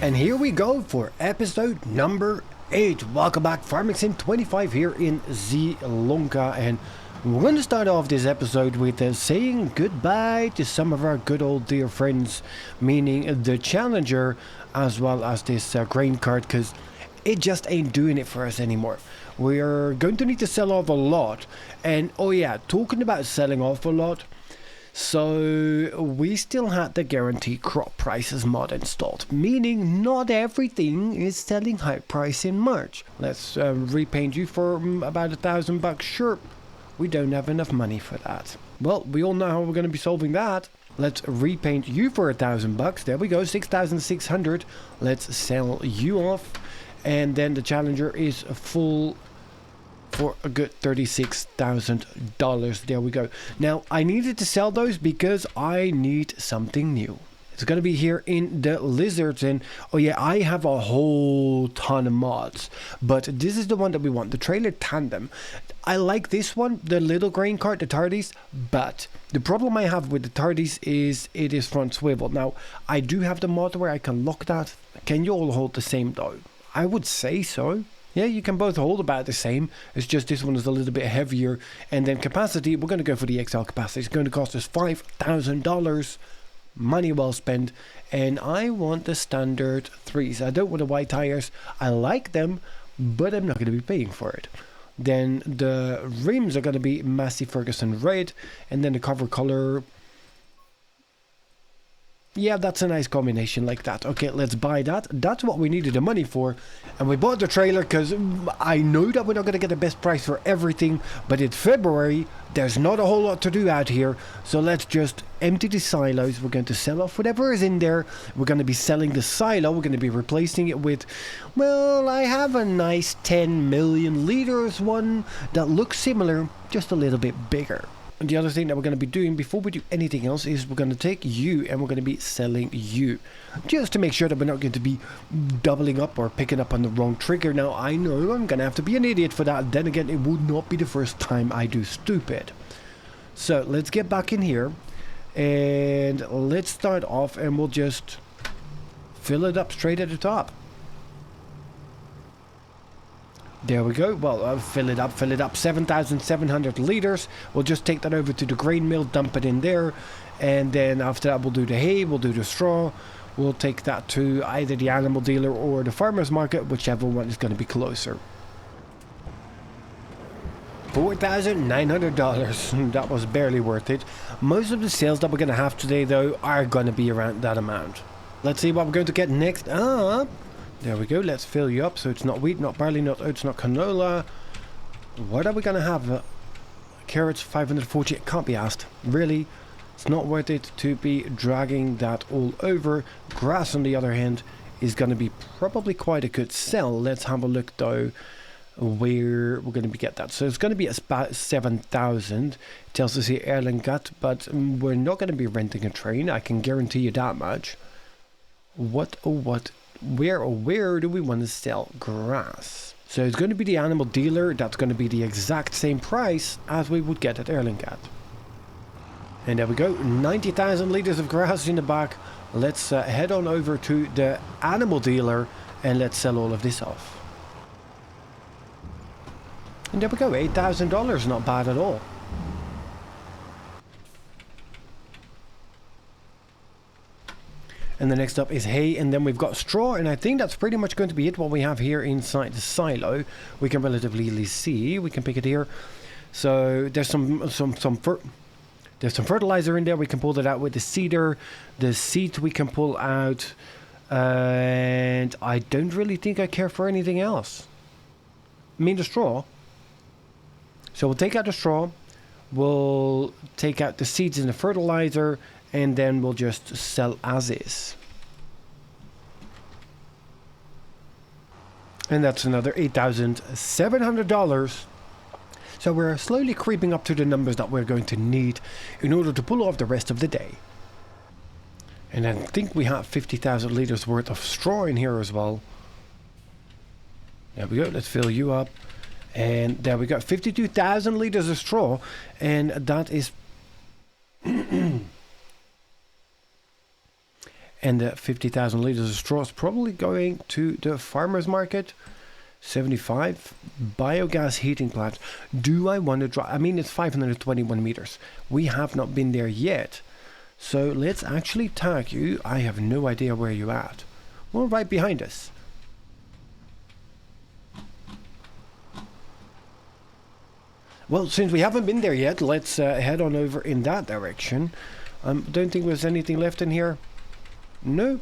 And here we go for episode number 8. Welcome back, Farming Sim 25 here in Zielonka, and we're going to start off this episode with saying goodbye to some of our good old dear friends, meaning the Challenger as well as this grain cart, because it just ain't doing it for us anymore. We're going to need to sell off a lot, and oh yeah, talking about selling off a lot, so we still had the guaranteed crop prices mod installed, meaning not everything is selling high price in March. Let's repaint you for about $1,000. Sure, we don't have enough money for that. Well, we all know how we're going to be solving that. Let's repaint you for $1,000. There we go, 6,600. Let's sell you off, and then the Challenger is full for a good $36,000. There we go. Now, I needed to sell those because I need something new. It's going to be here in the lizards, and oh yeah, I have a whole ton of mods, but this is the one that we want, the trailer tandem. I like this one, the little grain cart, the Tardis, but the problem I have with the Tardis is it is front swivel. Now, I do have the mod where I can lock that. Can you all hold the same though? I would say so. Yeah, you can both hold about the same. It's just this one is a little bit heavier. And then capacity, we're going to go for the XL capacity. It's going to cost us $5,000. Money well spent. And I want the standard 3s. I don't want the white tires. I like them, but I'm not going to be paying for it. Then the rims are going to be Massey Ferguson red. And then the cover color, yeah, that's a nice combination like that. Okay, let's buy that. That's what we needed the money for. And we bought the trailer because I know that we're not going to get the best price for everything. But it's February. There's not a whole lot to do out here. So let's just empty the silos. We're going to sell off whatever is in there. We're going to be selling the silo. We're going to be replacing it with, well, I have a nice 10 million liters one that looks similar, just a little bit bigger. And the other thing that we're going to be doing before we do anything else is we're going to take you and we're going to be selling you. Just to make sure that we're not going to be doubling up or picking up on the wrong trigger. Now, I know I'm going to have to be an idiot for that. Then again, it would not be the first time I do stupid. So, let's get back in here. And let's start off and we'll just fill it up straight at the top. There we go. Well, fill it up. 7,700 liters. We'll just take that over to the grain mill, dump it in there. And then after that, we'll do the hay, we'll do the straw. We'll take that to either the animal dealer or the farmer's market, whichever one is going to be closer. $4,900. That was barely worth it. Most of the sales that we're going to have today, though, are going to be around that amount. Let's see what we're going to get next up. There we go, let's fill you up. So it's not wheat, not barley, not oats, not canola. What are we going to have? Carrots, 540. It can't be asked. Really? It's not worth it to be dragging that all over. Grass, on the other hand, is going to be probably quite a good sell. Let's have a look, though, where we're going to get that. So it's going to be about 7,000. It tells us here Erlengat, but we're not going to be renting a train. I can guarantee you that much. What? Where do we want to sell grass? So it's going to be the animal dealer. That's going to be the exact same price as we would get at Erlengat. And there we go, 90,000 liters of grass in the back. Let's head on over to the animal dealer and let's sell all of this off. And there we go, $8,000, not bad at all. And the next up is hay, and then we've got straw, and I think that's pretty much going to be it, what we have here inside the silo. We can relatively easily see, we can pick it here. So there's some fertilizer in there, we can pull that out with the seeder. The seed we can pull out, and I don't really think I care for anything else. I mean the straw. So we'll take out the straw, we'll take out the seeds and the fertilizer, and then we'll just sell as is. And that's another $8,700. So we're slowly creeping up to the numbers that we're going to need in order to pull off the rest of the day. And I think we have 50,000 liters worth of straw in here as well. There we go, let's fill you up. And there we go, 52,000 liters of straw. And that is And the 50,000 liters of straw is probably going to the farmer's market. 75 biogas heating plant. Do I want to drive? I mean, it's 521 meters. We have not been there yet. So let's actually tag you. I have no idea where you're at. Well, right behind us. Well, since we haven't been there yet, let's head on over in that direction. Don't think there's anything left in here. No.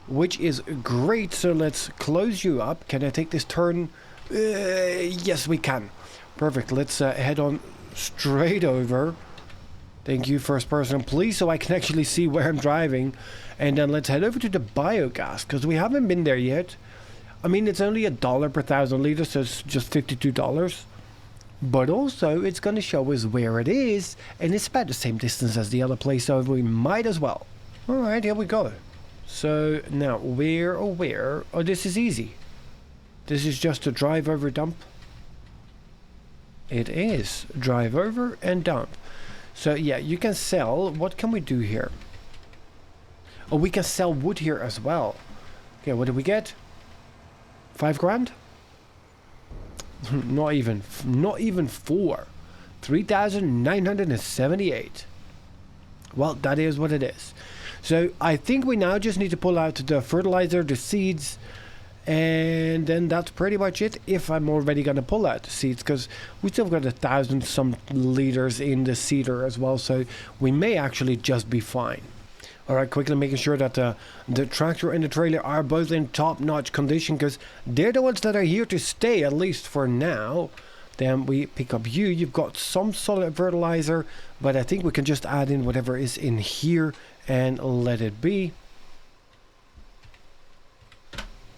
Which is great. So let's close you up. Can I take this turn? Yes, we can. Perfect. Let's head on straight over. Thank you, first person, please, so I can actually see where I'm driving. And then let's head over to the biogas, because we haven't been there yet. I mean, it's only $1 per 1,000 liters, so it's just $52. But also, it's going to show us where it is, and it's about the same distance as the other place, so we might as well. Alright, here we go. So, now, where? Oh, this is easy. This is just a drive over dump. It is. Drive over and dump. So, yeah, you can sell. What can we do here? Oh, we can sell wood here as well. Okay, what do we get? 5 grand? Not even 4. 3,978. Well, that is what it is. So I think we now just need to pull out the fertilizer, the seeds, and then that's pretty much it. If I'm already gonna pull out the seeds, because we still got 1,000 some liters in the seeder as well, so we may actually just be fine. Alright, quickly making sure that the tractor and the trailer are both in top-notch condition, because they're the ones that are here to stay, at least for now. Then we pick up you. You've got some solid fertilizer, but I think we can just add in whatever is in here and let it be.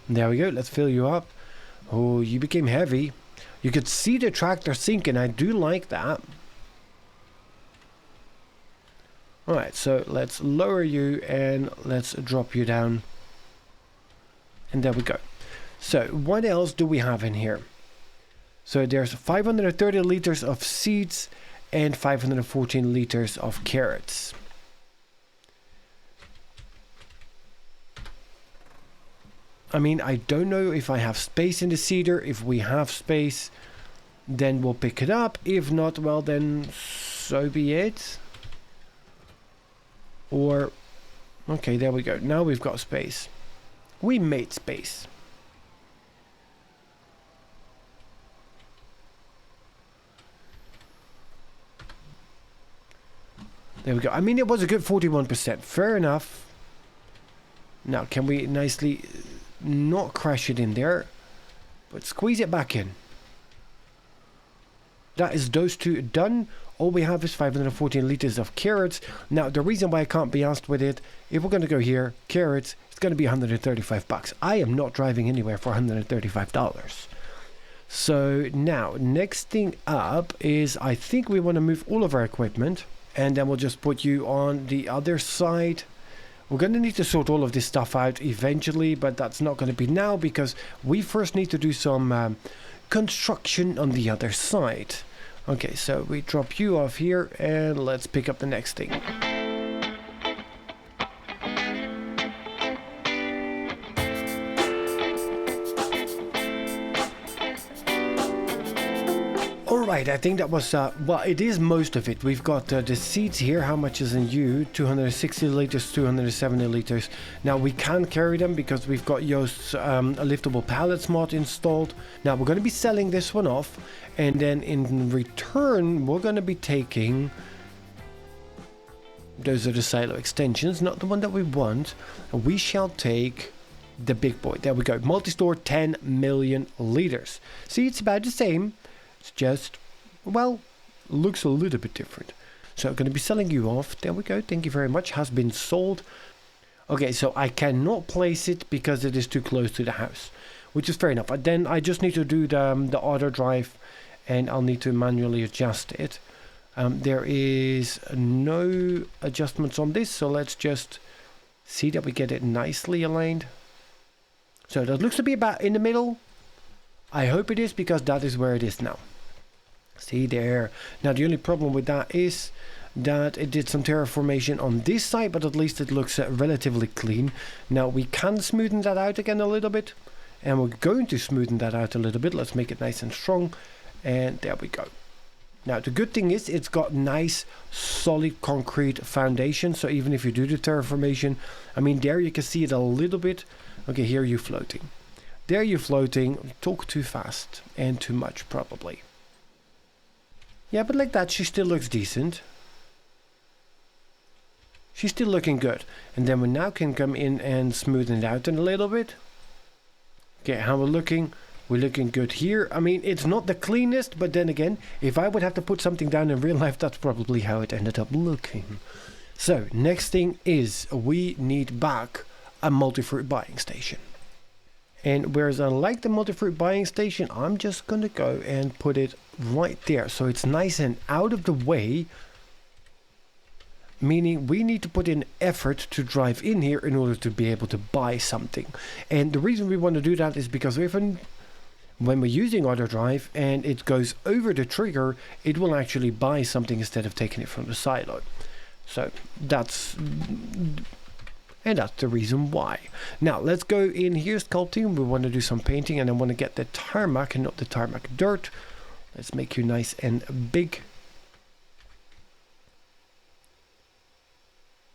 There we go. Let's fill you up. Oh, you became heavy. You could see the tractor sinking. I do like that. Alright, so let's lower you and let's drop you down. And there we go. So what else do we have in here? So there's 530 liters of seeds and 514 liters of carrots. I mean, I don't know if I have space in the seeder. If we have space, then we'll pick it up. If not, well, then so be it. Or, okay, there we go. Now we've got space. We made space. There we go. I mean, it was a good 41%. Fair enough. Now, can we nicely not crash it in there, but squeeze it back in? That is those two done. All we have is 514 liters of carrots. Now, the reason why I can't be asked with it, if we're going to go here, carrots, it's going to be 135 bucks. I am not driving anywhere for $135. So now, next thing up is I think we want to move all of our equipment, and then we'll just put you on the other side. We're going to need to sort all of this stuff out eventually, but that's not going to be now because we first need to do some construction on the other side. Okay, so we drop you off here and let's pick up the next thing. Alright, I think that was, well, it is most of it. We've got the seeds here. How much is in you? 260 liters, 270 liters. Now, we can carry them because we've got Yoast's liftable pallets mod installed. Now, we're going to be selling this one off. And then in return, we're going to be taking... Those are the silo extensions, not the one that we want. We shall take the big boy. There we go. Multi-store 10 million liters. See, it's about the same. It's just, well, looks a little bit different. So I'm going to be selling you off. There we go. Thank you very much. Has been sold. Okay, so I cannot place it because it is too close to the house, which is fair enough. Then I just need to do the auto drive and I'll need to manually adjust it. There is no adjustments on this, so let's just see that we get it nicely aligned. So that looks to be about in the middle. I hope it is because that is where it is now. See there. Now the only problem with that is that it did some terraformation on this side, but at least it looks relatively clean. Now we can smoothen that out again a little bit, and we're going to smoothen that out a little bit. Let's make it nice and strong, and there we go. Now the good thing is it's got nice solid concrete foundation, so even if you do the terraformation, I mean, there you can see it a little bit. Okay, here you're floating. There you're floating. Talk too fast and too much probably. Yeah, but like that she still looks decent. She's still looking good. And then we now can come in and smoothen it out a little bit. Okay, how we're looking. We're looking good here. I mean, it's not the cleanest, but then again, if I would have to put something down in real life, that's probably how it ended up looking. So, next thing is we need back a multi-fruit buying station. And whereas I like the multi-fruit buying station, I'm just going to go and put it right there. So it's nice and out of the way. Meaning we need to put in effort to drive in here in order to be able to buy something. And the reason we want to do that is because when we're using auto drive and it goes over the trigger, it will actually buy something instead of taking it from the silo. So that's the reason why. Now let's go in here sculpting. We want to do some painting, and I want to get the tarmac and not the tarmac dirt. Let's make you nice and big.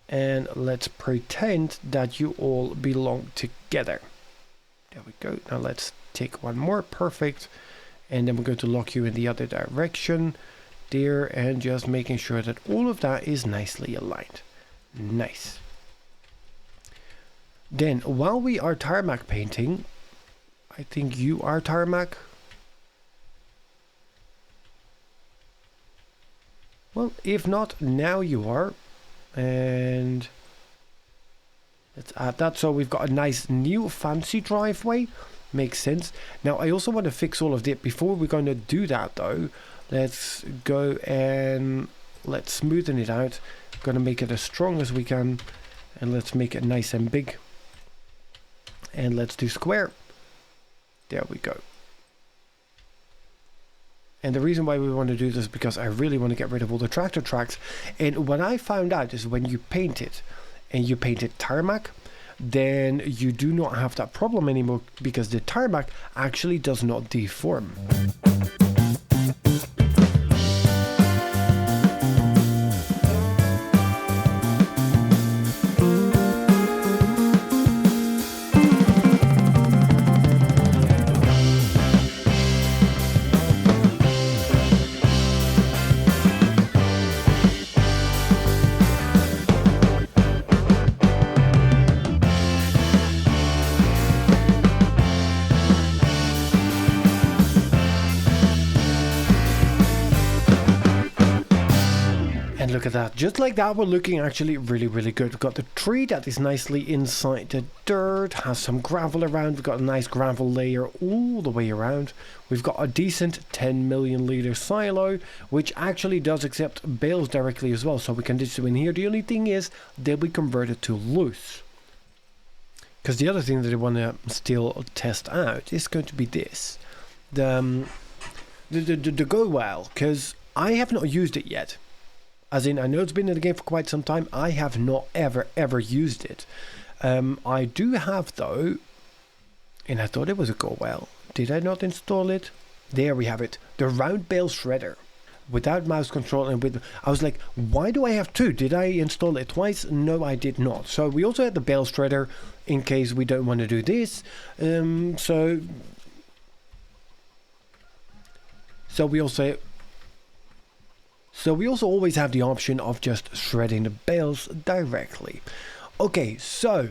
And let's pretend that you all belong together. There we go. Now let's take one more. Perfect. And then we're going to lock you in the other direction there, and just making sure that all of that is nicely aligned. Nice. Then while we are tarmac painting, I think you are tarmac. Well, if not, now you are. And let's add that, so we've got a nice new fancy driveway. Makes sense. Now I also want to fix all of that. Before we're going to do that though, let's go and let's smoothen it out. Gonna make it as strong as we can, and let's make it nice and big, and let's do square. There we go. And the reason why we want to do this is because I really want to get rid of all the tractor tracks. And what I found out is when you paint it, and you paint it tarmac, then you do not have that problem anymore, because the tarmac actually does not deform. Look at that. Just like that, we're looking actually really, really good. We've got the tree that is nicely inside the dirt, has some gravel around. We've got a nice gravel layer all the way around. We've got a decent 10 million liter silo, which actually does accept bales directly as well. So we can just do in here. The only thing is they'll be converted to loose. Because the other thing that I want to still test out is going to be this. The go well, because I have not used it yet. As in, I know it's been in the game for quite some time. I have not ever used it. I do have though, and I thought it was a go well. Did I not install it? There we have it. The round bale shredder. Without mouse control and with... I was like, why do I have two? Did I install it twice? No, I did not. So we also had the bale shredder in case we don't want to do this. So we also always have the option of just shredding the bales directly. Okay, so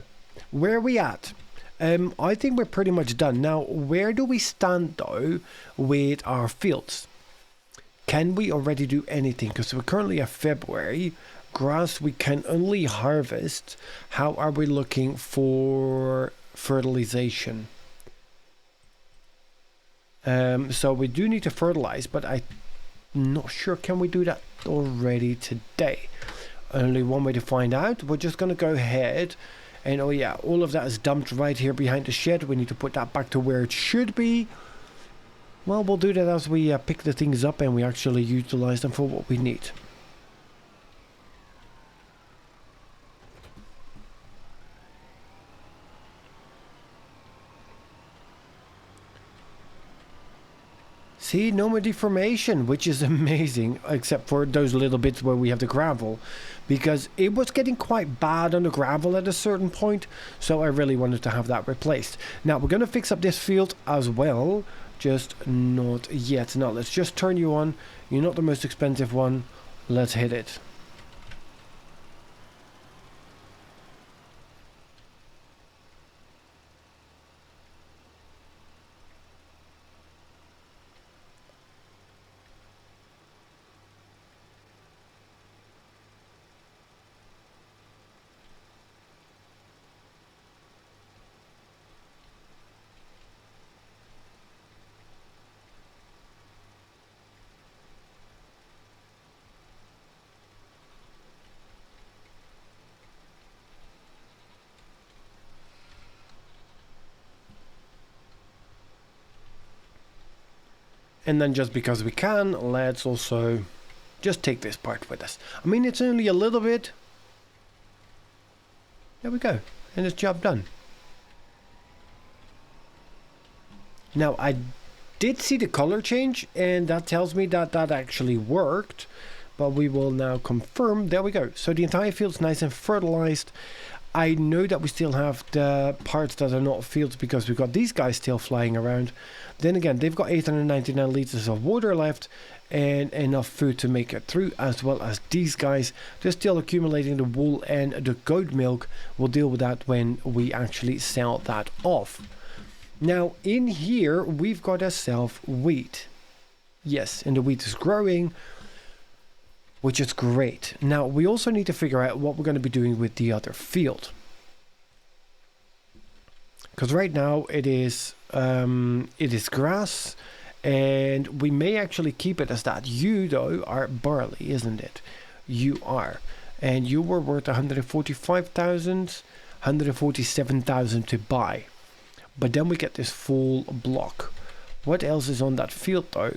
where are we at? I think we're pretty much done. Now, where do we stand though with our fields? Can we already do anything? Because we're currently at February. Grass we can only harvest. How are we looking for fertilization? So we do need to fertilize, but I'm not sure. Can we do that already today? Only one way to find out. We're just going to go ahead and, oh yeah, all of that is dumped right here behind the shed. We need to put that back to where it should be. Well, we'll do that as we pick the things up and we actually utilize them for what we need. See, no more deformation, which is amazing, except for those little bits where we have the gravel, because it was getting quite bad on the gravel at a certain point, so I really wanted to have that replaced. Now, we're going to fix up this field as well, just not yet. Now, let's just turn you on. You're not the most expensive one. Let's hit it. And then just because we can, let's also just take this part with us. I mean, it's only a little bit. There we go. And it's job done. Now, I did see the color change, and that tells me that that actually worked. But we will now confirm. There we go. So the entire field's nice and fertilized. I know that we still have the parts that are not fields because we've got these guys still flying around. Then again, they've got 899 liters of water left and enough food to make it through, as well as these guys. They're still accumulating the wool and the goat milk. We'll deal with that when we actually sell that off. Now, in here, we've got ourselves wheat. Yes, and the wheat is growing, which is great. Now, we also need to figure out what we're going to be doing with the other field. Because right now it is grass, and we may actually keep it as that. You, though, are barley, isn't it? You are. And you were worth 145,000, 147,000 to buy. But then we get this full block. What else is on that field, though?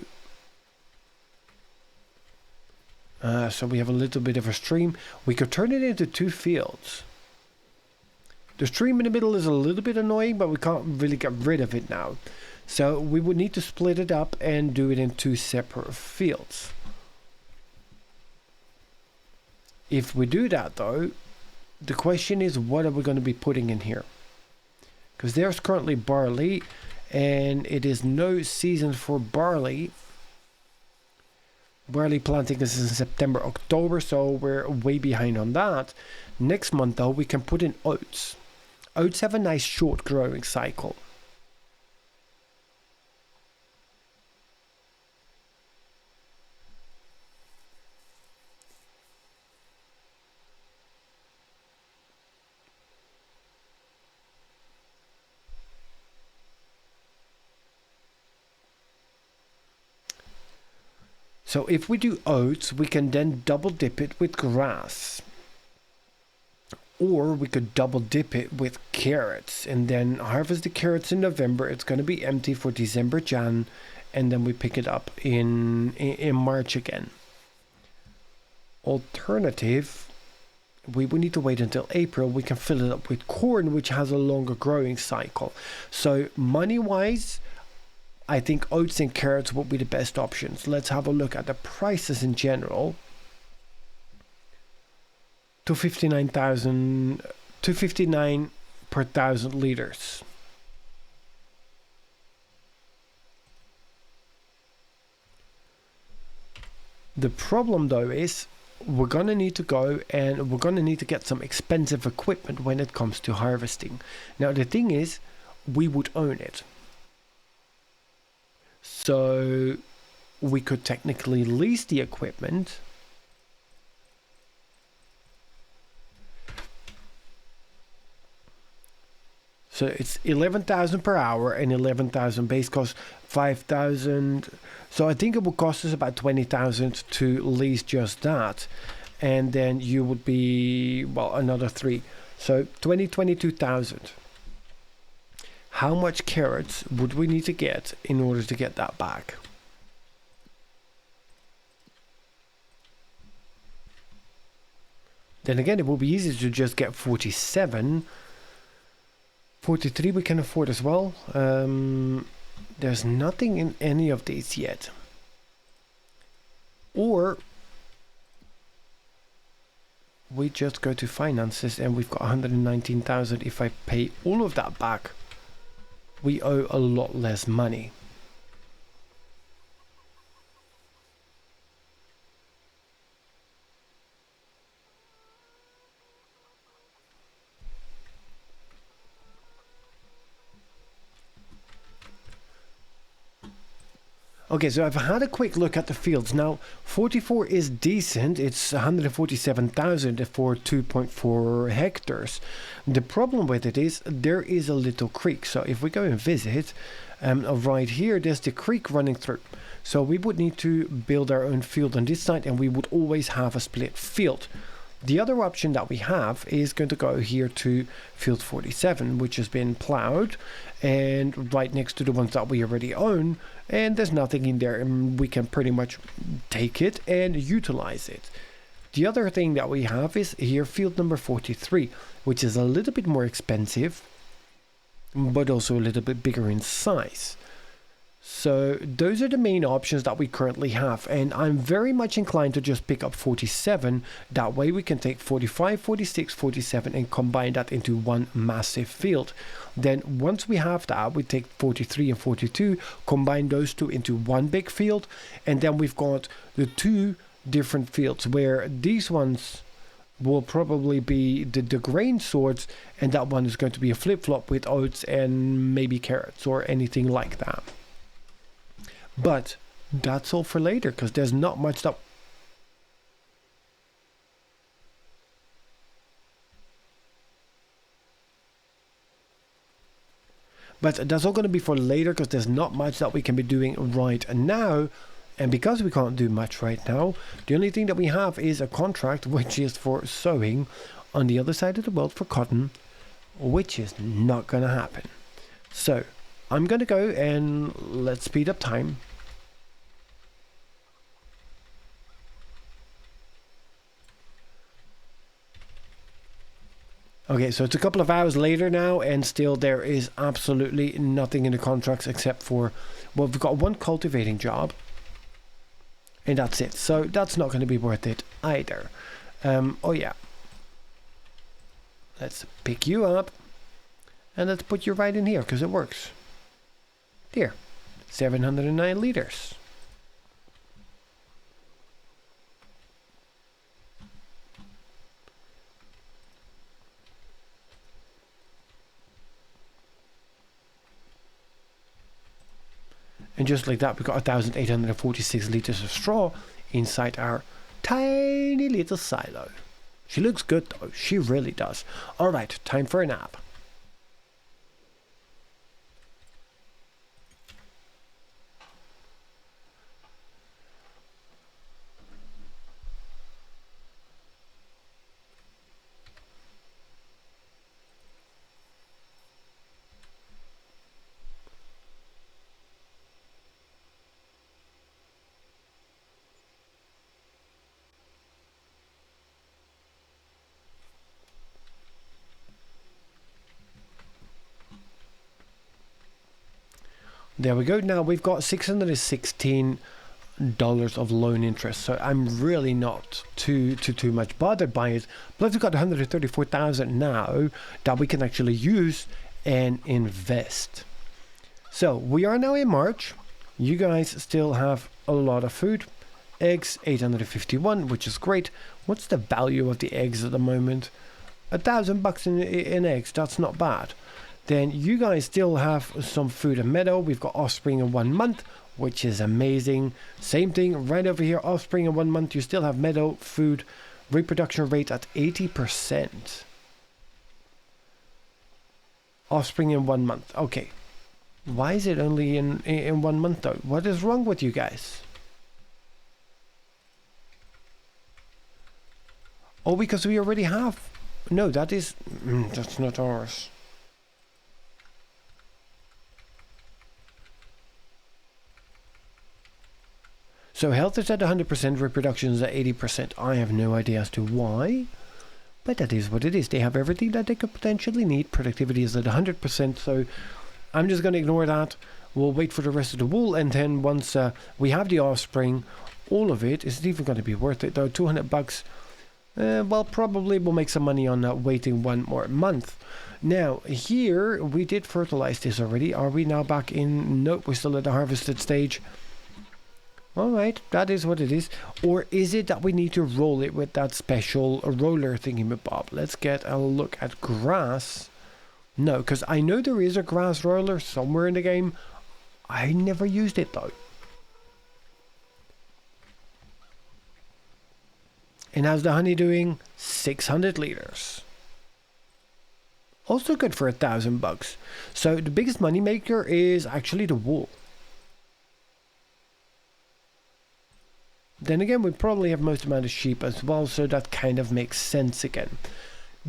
So we have a little bit of a stream. We could turn it into 2 fields. The stream in the middle is a little bit annoying, but we can't really get rid of it now. So we would need to split it up and do it in 2 separate fields. If we do that, though, the question is, what are we going to be putting in here? Because there's currently barley, and it is no season for barley. Barley planting is in September, October, so we're way behind on that. Next month, though, we can put in oats. Oats have a nice short growing cycle. So if we do oats, we can then double dip it with grass. Or we could double dip it with carrots and then harvest the carrots in November. It's going to be empty for December, Jan, and then we pick it up in March again. Alternative, we would need to wait until April. We can fill it up with corn, which has a longer growing cycle. So money-wise, I think oats and carrots would be the best options. Let's have a look at the prices in general. 259 per 1,000 liters. The problem, though, is we're going to need to go and we're going to need to get some expensive equipment when it comes to harvesting. Now, the thing is, we would own it. So we could technically lease the equipment. So it's 11,000 per hour and 11,000 base cost, 5,000. So I think it would cost us about 20,000 to lease just that. And then you would be, well, another 3. So 22,000. How much carrots would we need to get in order to get that back? Then again, it will be easy to just get 47. 43 we can afford as well. there's nothing in any of these yet. Or we just go to finances and we've got 119,000. If I pay all of that back, we owe a lot less money. Okay, so I've had a quick look at the fields. Now, 44 is decent. It's 147,000 for 2.4 hectares. The problem with it is there is a little creek. So if we go and visit, right here, there's the creek running through. So we would need to build our own field on this side, and we would always have a split field. The other option that we have is going to go here to field 47, which has been plowed and right next to the ones that we already own, and there's nothing in there, and we can pretty much take it and utilize it. The other thing that we have is here field number 43, which is a little bit more expensive, but also a little bit bigger in size. So those are the main options that we currently have, and I'm very much inclined to just pick up 47. That way we can take 45, 46, 47 and combine that into one massive field. Then once we have that, we take 43 and 42, combine those two into one big field, and then we've got the two different fields where these ones will probably be the grain sorts, and that one is going to be a flip-flop with oats and maybe carrots or anything like that. But that's all for later, because there's not much that... But that's all going to be for later, because there's not much that we can be doing right now. And because we can't do much right now, the only thing that we have is a contract, which is for sowing on the other side of the world for cotton, which is not going to happen. So I'm going to go and let's speed up time. Okay, so it's a couple of hours later now, and still there is absolutely nothing in the contracts except for, well, we've got one cultivating job, and that's it. So that's not going to be worth it either. Oh yeah. Let's pick you up, and let's put you right in here, because it works. Here, 709 liters. And just like that, we've got 1,846 liters of straw inside our tiny little silo. She looks good though, she really does. Alright, time for a nap. There we go. Now we've got $616 of loan interest, so I'm really not too much bothered by it. Plus we've got 134,000 now that we can actually use and invest. So we are now in March. You guys still have a lot of food. Eggs 851, which is great. What's the value of the eggs at the moment? $1,000 in eggs. That's not bad. Then you guys still have some food and meadow. We've got offspring in 1 month, which is amazing. Same thing right over here, offspring in 1 month. You still have meadow, food, reproduction rate at 80%. Offspring in 1 month. Okay. Why is it only in 1 month though? What is wrong with you guys? Oh, because we already have. No, that is... that's not ours. So health is at 100%, reproduction is at 80%. I have no idea as to why, but that is what it is. They have everything that they could potentially need. Productivity is at 100%, so I'm just going to ignore that. We'll wait for the rest of the wool, and then once we have the offspring, all of it isn't even going to be worth it though. $200. Well, probably we'll make some money on waiting one more month. Now, here, we did fertilize this already. Are we now back in? Nope, we're still at the harvested stage. Alright, that is what it is. Or is it that we need to roll it with that special roller thingy-mabob? Let's get a look at grass. No, because I know there is a grass roller somewhere in the game. I never used it though. And how's the honey doing? 600 liters. Also good for $1,000. So the biggest money maker is actually the wool. Then again, we probably have most amount of sheep as well, so that kind of makes sense again.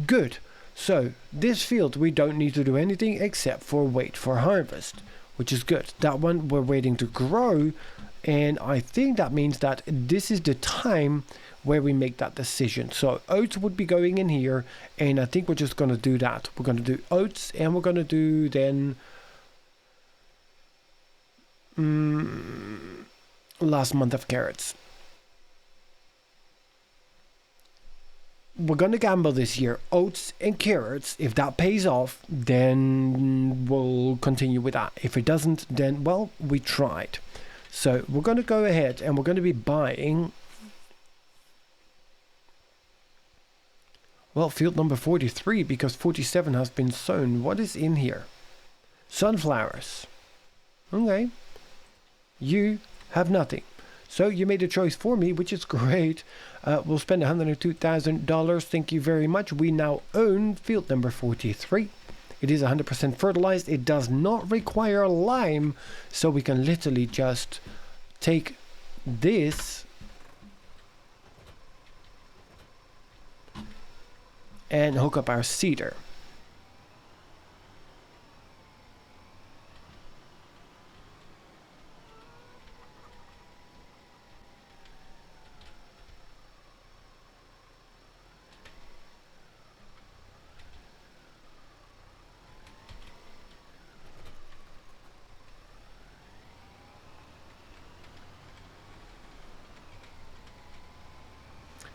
Good. So this field we don't need to do anything except for wait for harvest, which is good. That one we're waiting to grow, and I think that means that this is the time where we make that decision. So oats would be going in here, and I think we're just going to do that. We're going to do oats, and we're going to do then last month of carrots. We're going to gamble this year, oats and carrots. If that pays off, then we'll continue with that. If it doesn't, then, well, we tried. So we're going to go ahead and we're going to be buying, well, field number 43, because 47 has been sown. What is in here? Sunflowers. Okay. You have nothing. So you made a choice for me, which is great. We'll spend $102,000. Thank you very much. We now own field number 43. It is 100% fertilized. It does not require lime. So we can literally just take this and hook up our seeder.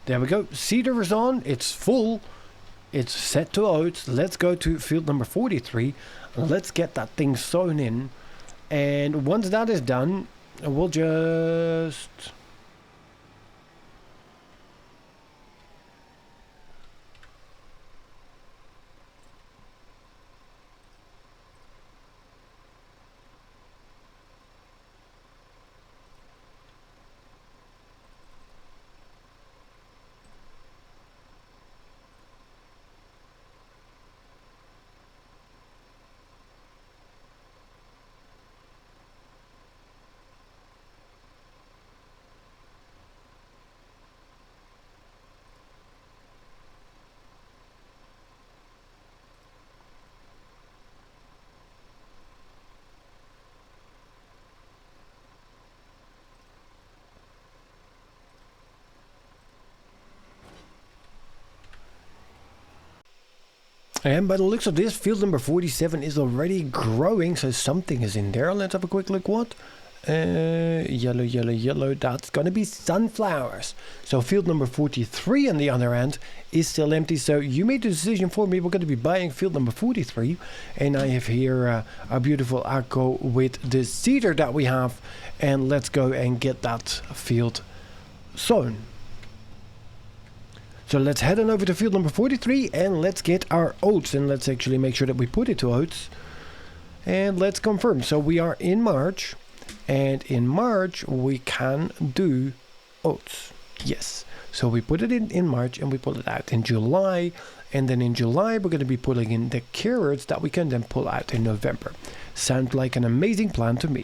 There we go. Seeder is on. It's full. It's set to oats. Let's go to field number 43. Let's get that thing sown in. And once that is done, we'll just... And by the looks of this, field number 47 is already growing, so something is in there. Let's have a quick look. What? Yellow, yellow, yellow. That's going to be sunflowers. So field number 43 on the other end is still empty. So you made the decision for me. We're going to be buying field number 43. And I have here a beautiful Akko with the seeder that we have. And let's go and get that field sown. So let's head on over to field number 43 and let's get our oats, and let's actually make sure that we put it to oats. And let's confirm. So we are in March, and in March we can do oats. Yes. So we put it in March and we pull it out in July, and then in July we're going to be putting in the carrots that we can then pull out in November. Sounds like an amazing plan to me.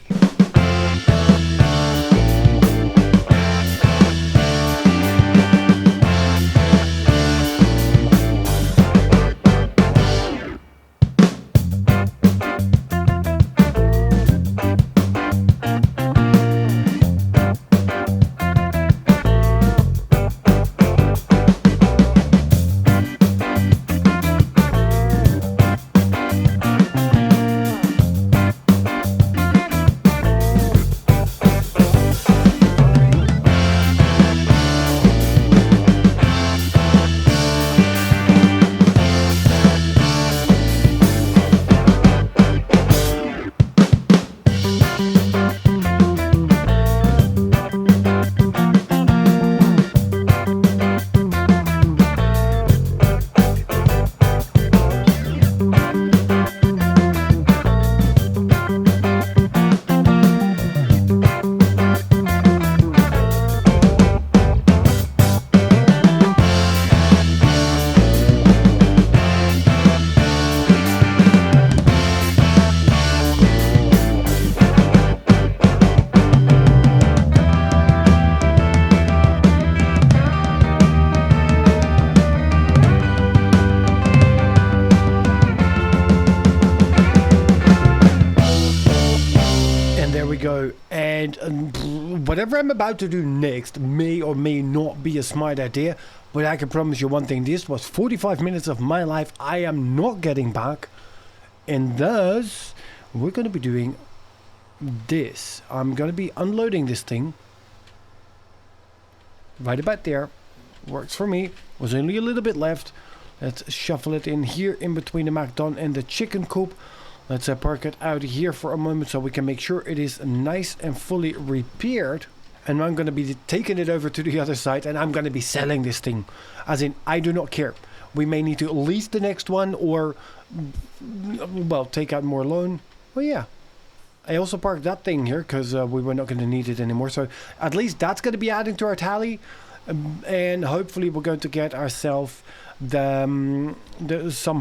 we go. And whatever I'm about to do next may or may not be a smart idea. But I can promise you one thing. This was 45 minutes of my life I am not getting back. And thus, we're going to be doing this. I'm going to be unloading this thing. Right about there. Works for me. Was only a little bit left. Let's shuffle it in here in between the MacDon and the chicken coop. Let's park it out here for a moment so we can make sure it is nice and fully repaired. And I'm going to be taking it over to the other side and I'm going to be selling this thing. As in, I do not care. We may need to lease the next one or, well, take out more loan. Well, yeah. I also parked that thing here because we were not going to need it anymore. So at least that's going to be adding to our tally. And hopefully we're going to get ourselves some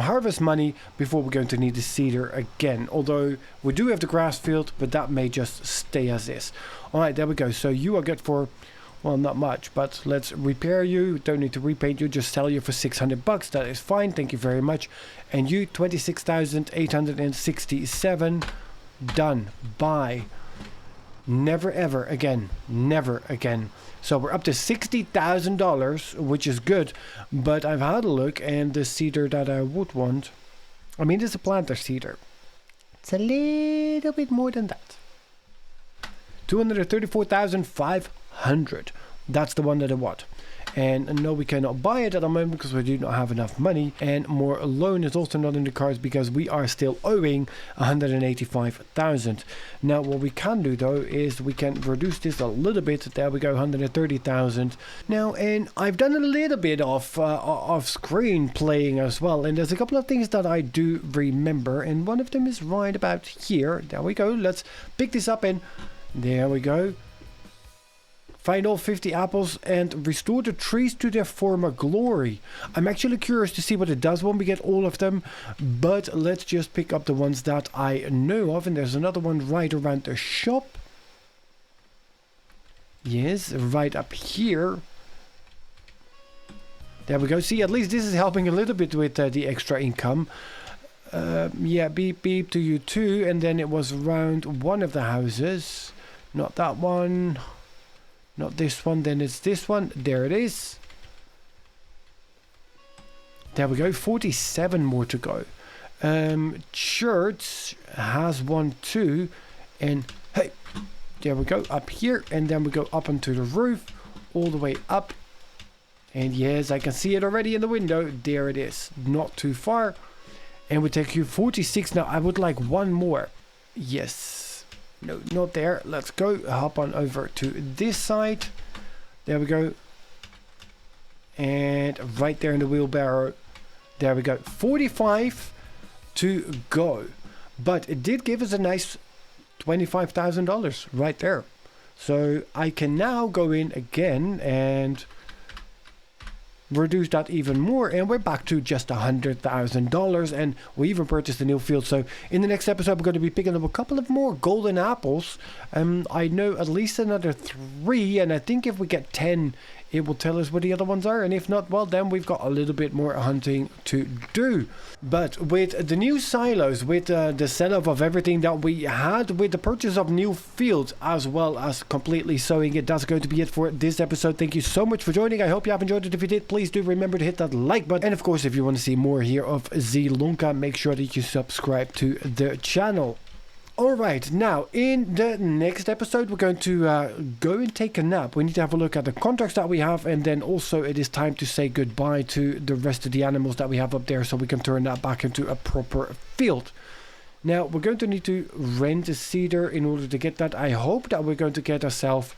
harvest money before we're going to need the seeder again. Although we do have the grass field, but that may just stay as is. Alright, there we go. So you are good for, well, not much, but let's repair you. Don't need to repaint you, just sell you for 600 bucks. That is fine, thank you very much. And you, 26,867. Done. Buy. Never ever again. Never again. So we're up to $60,000, which is good. But I've had a look, and the cedar that I would want, I mean, it's a planter cedar. It's a little bit more than that. 234,500. That's the one that I want. And no, we cannot buy it at the moment because we do not have enough money. And more loan is also not in the cards because we are still owing 185,000. Now, what we can do though is we can reduce this a little bit. There we go, 130,000. Now, and I've done a little bit of screen playing as well. And there's a couple of things that I do remember. And one of them is right about here. There we go. Let's pick this up and there we go. Find all 50 apples and restore the trees to their former glory. I'm actually curious to see what it does when we get all of them. But let's just pick up the ones that I know of. And there's another one right around the shop. Yes, right up here. There we go. See, at least this is helping a little bit with the extra income. Yeah, beep beep to you too. And then it was around one of the houses. Not that one. Not this one, then it's this one. There it is. There we go, 47 more to go. Church has one too. And hey, there we go, up here. And then we go up onto the roof, all the way up. And yes, I can see it already in the window. There it is, not too far. And we take you 46. Now, I would like one more. Yes. No, not there. Let's go. Hop on over to this side. There we go. And right there in the wheelbarrow. There we go. 45 to go. But it did give us a nice $25,000 right there. So I can now go in again and reduce that even more, and we're back to just $100,000, and we even purchased a new field. So in the next episode we're going to be picking up a couple of more golden apples. I know at least another 3, and I think if we get 10 it will tell us where the other ones are, and if not, well, then we've got a little bit more hunting to do. But with the new silos, with the sell-off of everything that we had, with the purchase of new fields, as well as completely sowing it, that's going to be it for this episode. Thank you so much for joining. I hope you have enjoyed it. If you did, please do remember to hit that like button. And of course, if you want to see more here of Zielonka, make sure that you subscribe to the channel. Alright, now in the next episode we're going to go and take a nap. We need to have a look at the contracts that we have, and then also it is time to say goodbye to the rest of the animals that we have up there so we can turn that back into a proper field. Now we're going to need to rent a cedar in order to get that. I hope that we're going to get ourselves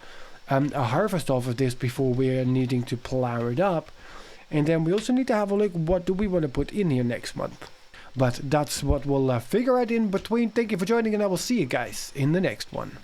a harvest off of this before we're needing to plow it up. And then we also need to have a look, what do we want to put in here next month. But that's what we'll figure out in between. Thank you for joining, and I will see you guys in the next one.